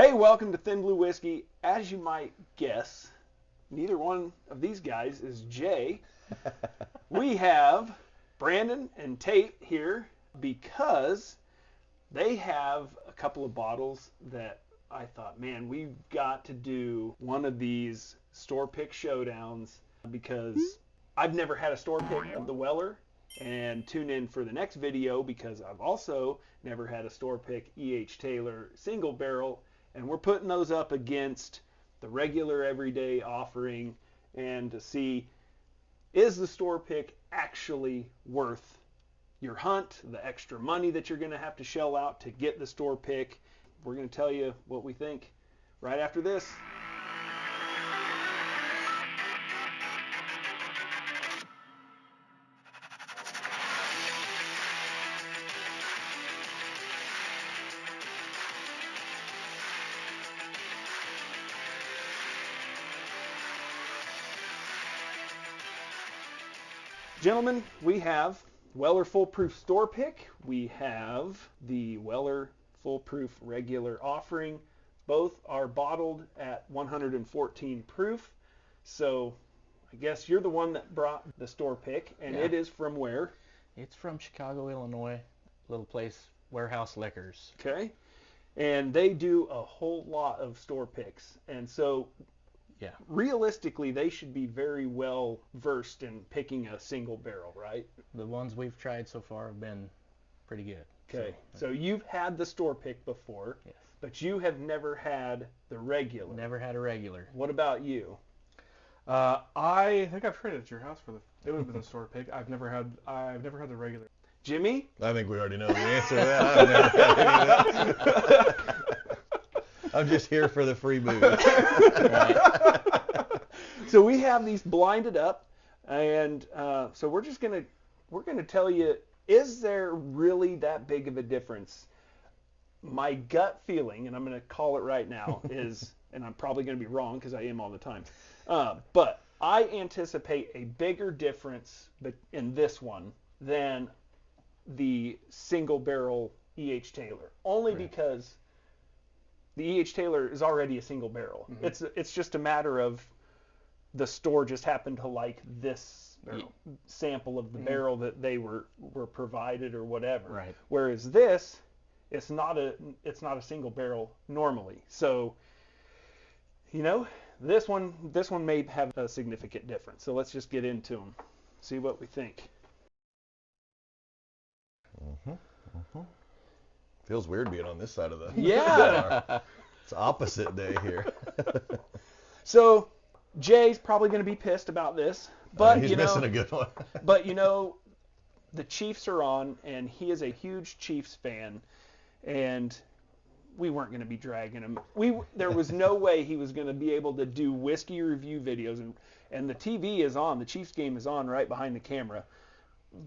Hey, welcome to Thin Blue Whiskey. As you might guess, neither one of these guys is Jay. We have Brandon and Tate here because they have a couple of bottles that I thought, man, we've got to do one of these store pick showdowns because I've never had a store pick of the Weller. And tune in for the next video because I've also never had a store pick E.H. Taylor single barrel. And we're putting those up against the regular everyday offering and to see, is the store pick actually worth your hunt, the extra money that you're going to have to shell out to get the store pick? We're going to tell you what we think right after this. Gentlemen, we have Weller Foolproof Store Pick. We have the Weller Foolproof Regular Offering. Both are bottled at 114 proof. So I guess you're the one that brought the store pick, and it is from where? It's from Chicago, Illinois, little place, Warehouse Liquors. Okay. And they do a whole lot of store picks. And so realistically, they should be very well versed in picking a single barrel, right? The ones we've tried so far have been pretty good. Okay, so you've had the store pick before, yes, but you have never had the regular. Never had a regular. What about you? I think I've tried it at your house it would have been the store pick. I've never had the regular. Jimmy? I think we already know the answer to that. I've never had any of that. I'm just here for the free booze. So we have these blinded up, and so we're gonna tell you, is there really that big of a difference? My gut feeling, and I'm gonna call it right now, is, and I'm probably gonna be wrong because I am all the time, but I anticipate a bigger difference in this one than the single barrel E.H. Taylor, only because the E.H. Taylor is already a single barrel. Mm-hmm. It's just a matter of the store just happened to like this sample of the barrel that they were provided or whatever. Right. Whereas this, it's not a single barrel normally. So, this one may have a significant difference. So let's just get into them, see what we think. Feels weird being on this side of the It's opposite day here. So Jay's probably going to be pissed about this, but he's missing a good one. But the Chiefs are on, and he is a huge Chiefs fan, and we weren't going to be dragging him. There was no way he was going to be able to do whiskey review videos, and the TV is on, the Chiefs game is on right behind the camera.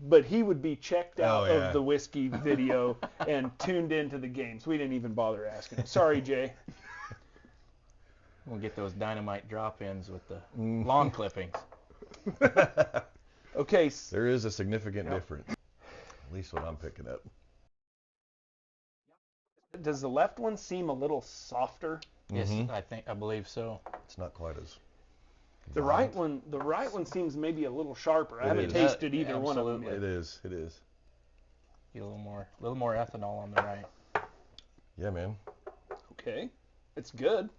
But he would be checked out of the whiskey video and tuned into the game. So we didn't even bother asking him. Sorry, Jay. We'll get those dynamite drop-ins with the lawn clippings. Okay. There is a significant difference. At least what I'm picking up. Does the left one seem a little softer? Yes, I believe so. It's not quite as... The right one seems maybe a little sharper. I haven't tasted either one of them yet. It is. Get a little more ethanol on the right. Yeah, man. Okay, it's good.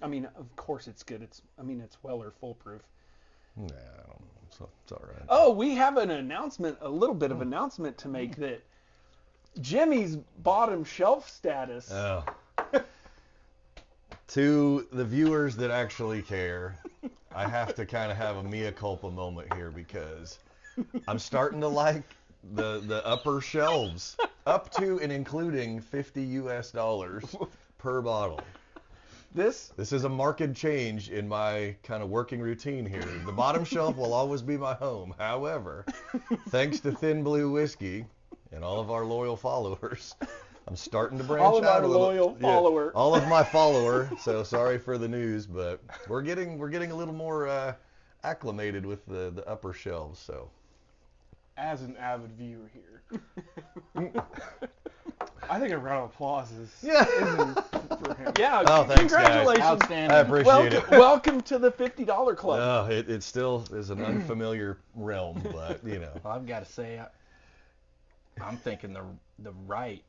I mean, of course it's good. It's Weller Foolproof. Nah, I don't know. It's all right. Oh, we have a little bit of announcement to make that Jimmy's bottom shelf status. Oh. To the viewers that actually care, I have to kind of have a mea culpa moment here because I'm starting to like the upper shelves, up to and including $50 per bottle. This is a marked change in my kind of working routine here. The bottom shelf will always be my home. However, thanks to Thin Blue Whiskey and all of our loyal followers, I'm starting to branch out a little. All of my follower. So sorry for the news, but we're getting a little more acclimated with the upper shelves. So as an avid viewer here. I think a round of applause is for him. Yeah, Oh, thanks, guys. congratulations. Outstanding. I appreciate it. Welcome to the $50 club. No, it still is an unfamiliar realm, but Well, I've got to say, I'm thinking the right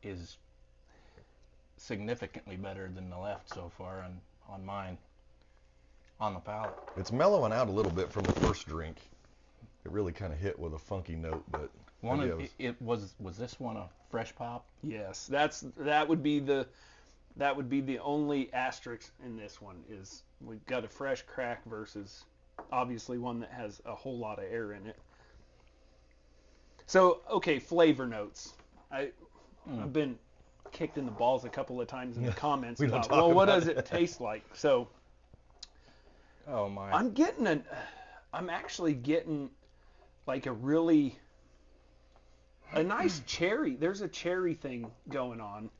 is significantly better than the left so far on mine, on the palate. it's mellowing out a little bit from the first drink. It really kind of hit with a funky note, but Was this one a fresh pop? Yes, that would be the only asterisk in this one is we've got a fresh crack versus obviously one that has a whole lot of air in it. So, okay, flavor notes. I've been kicked in the balls a couple of times in the comments We don't about, talk well, what about does it taste like? So Oh my! I'm actually getting like a nice cherry. There's a cherry thing going on,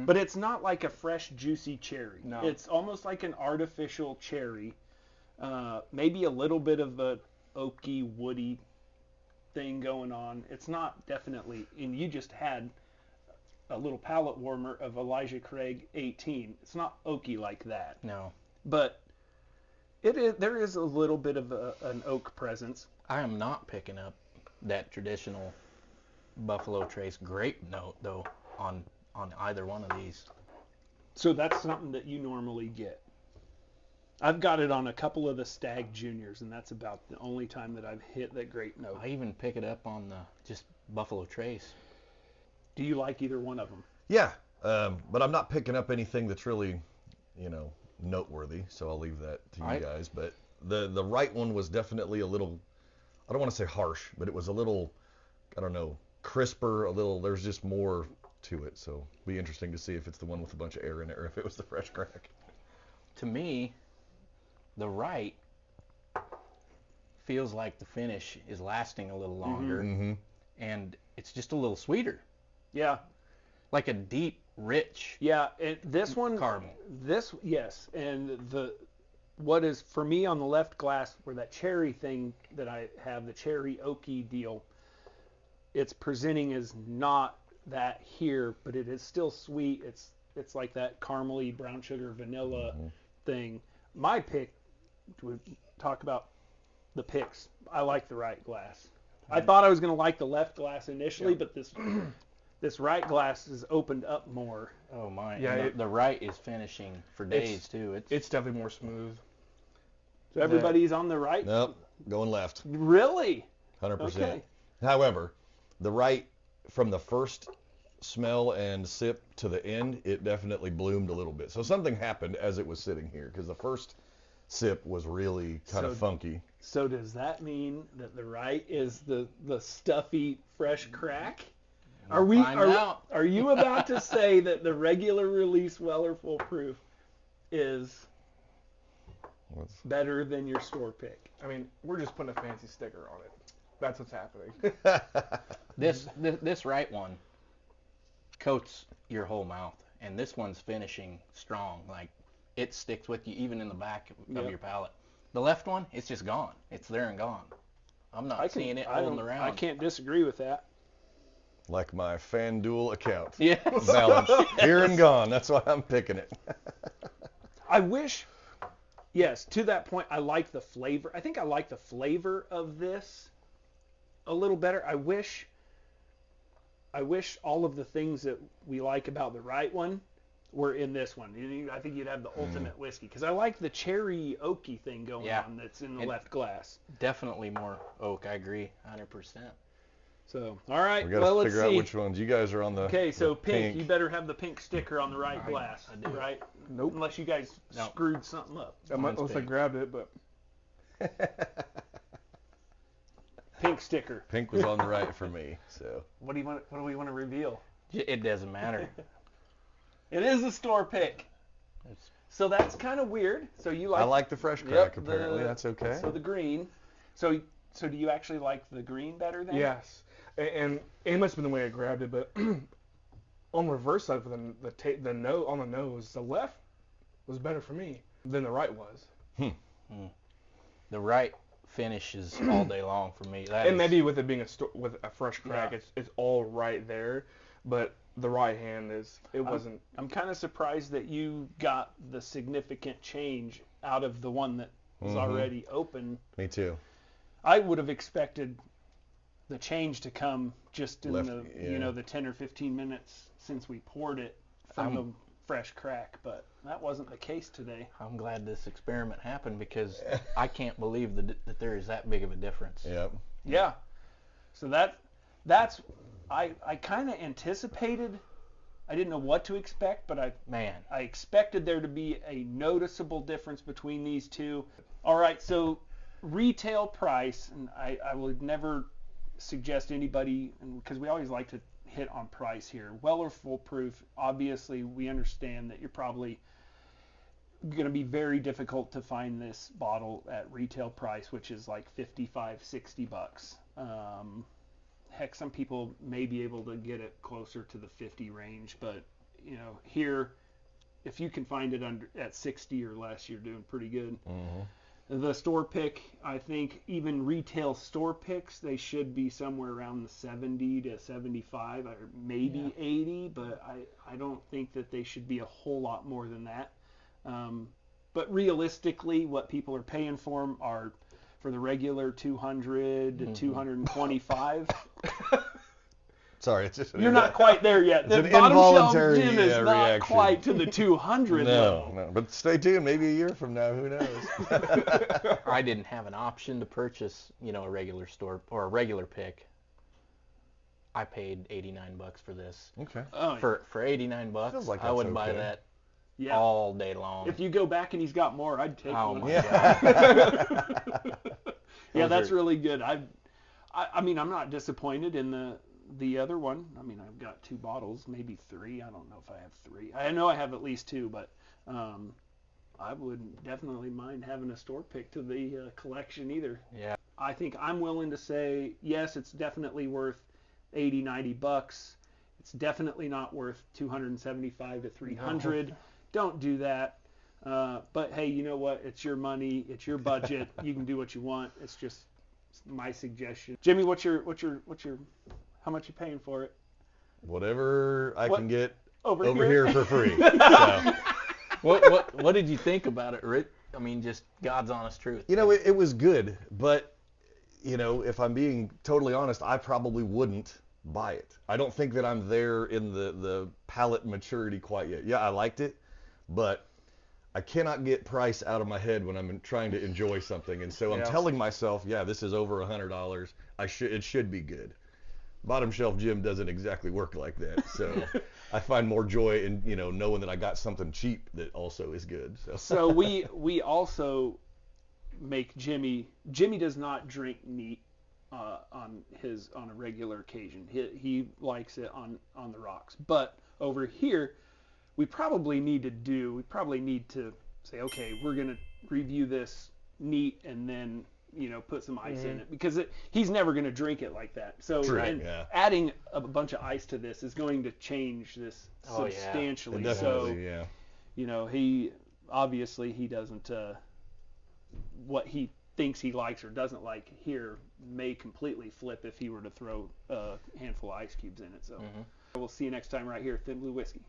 but it's not like a fresh, juicy cherry. No. It's almost like an artificial cherry. Maybe a little bit of a oaky, woody thing going on. It's not definitely, and you just had a little palate warmer of Elijah Craig 18. It's not oaky like that, No, but there is a little bit of an oak presence. I am not picking up that traditional Buffalo Trace grape note though on either one of these. So that's something that you normally get. I've got it on a couple of the Stag Juniors, and that's about the only time that I've hit that grape note. I even pick it up on the just Buffalo Trace. Do you like either one of them? yeah. But I'm not picking up anything that's really, noteworthy. So I'll leave that to you guys. But the right one was definitely a little, I don't want to say harsh, but it was a little, I don't know, crisper. A little. There's just more to it. So it'll be interesting to see if it's the one with a bunch of air in it or if it was the fresh crack. To me, the right feels like the finish is lasting a little longer, Mm-hmm. and it's just a little sweeter, Yeah. like a deep, rich Yeah, this one, caramel. yes, and what is for me on the left glass, where that cherry thing that I have, the cherry oaky deal, it's presenting as not that here, but it is still sweet. It's like that caramely brown sugar vanilla thing. My pick, we talk about the picks. I like the right glass. I thought I was going to like the left glass initially, but this right glass is opened up more. Oh my! Yeah, And the right is finishing for days too. It's definitely more smooth. So everybody's on the right? Nope, going left, Really? 100%. Okay. However, the right from the first smell and sip to the end, it definitely bloomed a little bit. So something happened as it was sitting here because the first sip was really kind of funky. So does that mean that the right is the stuffy fresh crack? Are find out. Are you about to say that the regular release Weller Full Proof is better than your store pick? I mean, we're just putting a fancy sticker on it. That's what's happening. This right one coats your whole mouth, and this one's finishing strong. Like it sticks with you even in the back of your palate. The left one, it's just gone. It's there and gone. I'm not seeing it holding around. I can't disagree with that. Like my FanDuel account. Yeah. Balance. Here and gone. That's why I'm picking it. I wish, yes, to that point, I like the flavor. I think I like the flavor of this a little better. I wish all of the things that we like about the right one were in this one. I think you'd have the ultimate whiskey because I like the cherry oaky thing going on that's in the left glass. Definitely more oak. I agree, 100%. So, all right. We got to let's figure out see. which ones. You guys are on the Okay, so the pink. You better have the pink sticker on the right glass, I do. right? Nope. Unless you guys screwed something up. Unless I pink. grabbed it, but Pink sticker. Pink was on the right for me. So What do we want to reveal? It doesn't matter. It is a store pick. It's- So that's kind of weird. So you like? I like the fresh Yep, crack. Apparently, that's okay. So the green. So do you actually like the green better then? yes. And it must have been the way I grabbed it, but on the reverse side for the note on the nose, the left was better for me than the right was. The right finish is all day long for me. That And is- maybe with it being with a fresh crack, Yeah. it's all right there. But the right hand wasn't. I'm kind of surprised that you got the significant change out of the one that was already open. Me too. I would have expected the change to come just in Left- the yeah. the 10 or 15 minutes since we poured it from the fresh crack, but that wasn't the case today. I'm glad this experiment happened because I can't believe that there is that big of a difference. Yep. Yeah. So that's I kind of anticipated. I didn't know what to expect, but I expected there to be a noticeable difference between these two. All right, so retail price, and I would never suggest anybody, because we always like to hit on price here. Weller Full Proof, obviously we understand that you're probably going to be very difficult to find this bottle at retail price, which is like $55-$60. Heck, some people may be able to get it closer to the 50 range, but here, if you can find it at 60 or less, you're doing pretty good. The store pick, I think even retail store picks, they should be somewhere around the 70 to 75 or maybe 80, but I don't think that they should be a whole lot more than that. But realistically, what people are paying for them are for the regular 200 to 225. Sorry, it's just You're not quite there yet. It's The an bottom shelf involuntary, gin is not reaction. quite to the 200 level. No, but stay tuned. Maybe a year from now, who knows? I didn't have an option to purchase, a regular store or a regular pick. I paid $89 for this. Okay. Oh, For $89, Feels like I that's would buy okay. that yeah. all day long. If you go back and he's got more, I'd take Oh one. my Yeah. Yeah, Those that's are- really good. I mean, I'm not disappointed in the other one. I mean, I've got 2 bottles, maybe 3. I don't know if I have 3. I know I have at least 2, but I wouldn't definitely mind having a store pick to the collection either. Yeah. I think I'm willing to say, yes, it's definitely worth $80-$90. It's definitely not worth $275 to $300. Don't do that. But hey, you know what? It's your money. It's your budget. You can do what you want. It's just my suggestion. Jimmy, what's your how much you paying for it? Whatever I What? can get Over here for free. So, What did you think about it, Rick? I mean, just God's honest truth. it was good, but if I'm being totally honest, I probably wouldn't buy it. I don't think that I'm there in the palate maturity quite yet. Yeah, I liked it, but I cannot get price out of my head when I'm trying to enjoy something, and so I'm telling myself, yeah, this is over $100. It should be good. Bottom shelf gym doesn't exactly work like that, so I find more joy in knowing that I got something cheap that also is good. So we also make Jimmy does not drink neat on a regular occasion. He likes it on the rocks. But over here, we probably need to say, okay, we're gonna review this neat and then put some ice in it, because he's never gonna drink it like that. So True, and yeah. adding a bunch of ice to this is going to change this Oh, yeah. substantially. Definitely, So yeah. he obviously he doesn't what he thinks he likes or doesn't like here may completely flip if he were to throw a handful of ice cubes in it. So we'll see you next time right here at Thin Blue Whiskey.